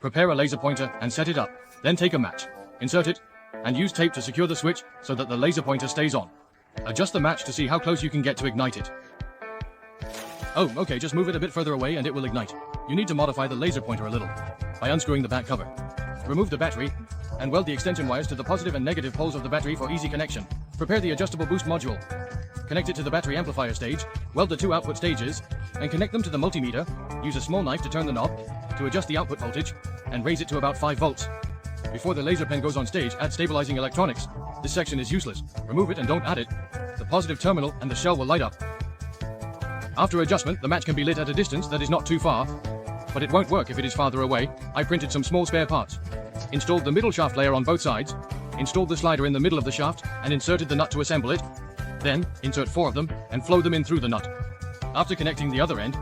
Prepare a laser pointer and set it up. Then take a match, insert it, and use tape to secure the switch so that the laser pointer stays on. Adjust the match to see how close you can get to ignite it. Oh, okay, just move it a bit further away and it will ignite. You need to modify the laser pointer a little by unscrewing the back cover. Remove the battery and weld the extension wires to the positive and negative poles of the battery for easy connection. Prepare the adjustable boost module. Connect it to the battery amplifier stage, weld the two output stages, and connect them to the multimeter. Use a small knife to turn the knob to adjust the output voltage and raise it to about 5 volts. Before the laser pen goes on stage, add stabilizing electronics. This section is useless. Remove it and don't add it. The positive terminal and the shell will light up. After adjustment, the match can be lit at a distance that is not too far, but it won't work if it is farther away. I printed some small spare parts. Installed the middle shaft layer on both sides, installed the slider in the middle of the shaft, and inserted the nut to assemble it. Then, insert 4 of them, and flow them in through the nut. After connecting the other end,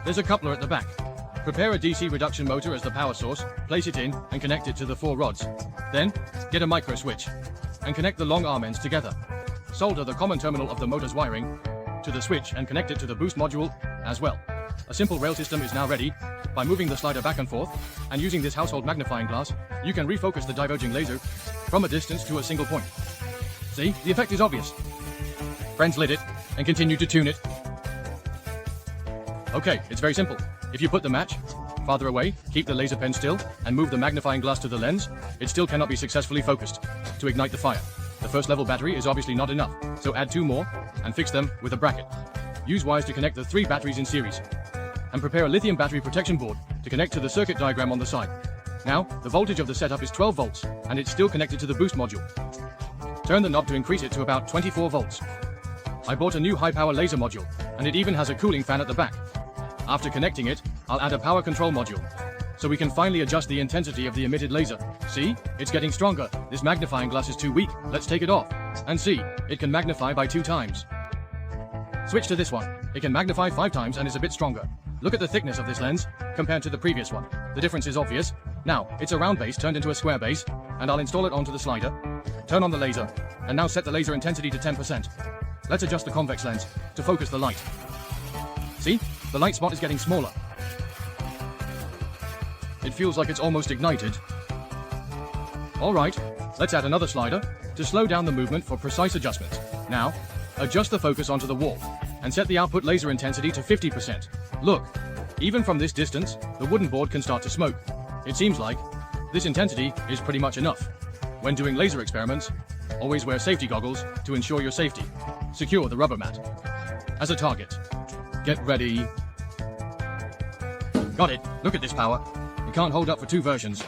there's a coupler at the back. Prepare a DC reduction motor as the power source, place it in, and connect it to the 4 rods. Then, get a micro switch, and connect the long arm ends together. Solder the common terminal of the motor's wiring to the switch and connect it to the boost module as well. A simple rail system is now ready. By moving the slider back and forth, and using this household magnifying glass, you can refocus the diverging laser from a distance to a single point. See, the effect is obvious. Friends lit it, and continue to tune it. Okay, it's very simple. If you put the match farther away, keep the laser pen still, and move the magnifying glass to the lens, it still cannot be successfully focused to ignite the fire. The first level battery is obviously not enough, so add 2 more, and fix them with a bracket. Use wires to connect the 3 batteries in series, and prepare a lithium battery protection board to connect to the circuit diagram on the side. Now, the voltage of the setup is 12 volts, and it's still connected to the boost module. Turn the knob to increase it to about 24 volts. I bought a new high-power laser module, and it even has a cooling fan at the back. After connecting it, I'll add a power control module, so we can finally adjust the intensity of the emitted laser. See? It's getting stronger. This magnifying glass is too weak. Let's take it off. And see, it can magnify by 2 times. Switch to this one. It can magnify 5 times and is a bit stronger. Look at the thickness of this lens compared to the previous one. The difference is obvious. Now, it's a round base turned into a square base, and I'll install it onto the slider. Turn on the laser, and now set the laser intensity to 10%. Let's adjust the convex lens to focus the light. See? The light spot is getting smaller. It feels like it's almost ignited. Alright, let's add another slider to slow down the movement for precise adjustments. Now, adjust the focus onto the wall, and set the output laser intensity to 50%. Look, even from this distance, the wooden board can start to smoke. It seems like this intensity is pretty much enough. When doing laser experiments, always wear safety goggles to ensure your safety. Secure the rubber mat as a target. Get ready. Got it. Look at this power. It can't hold up for 2 versions.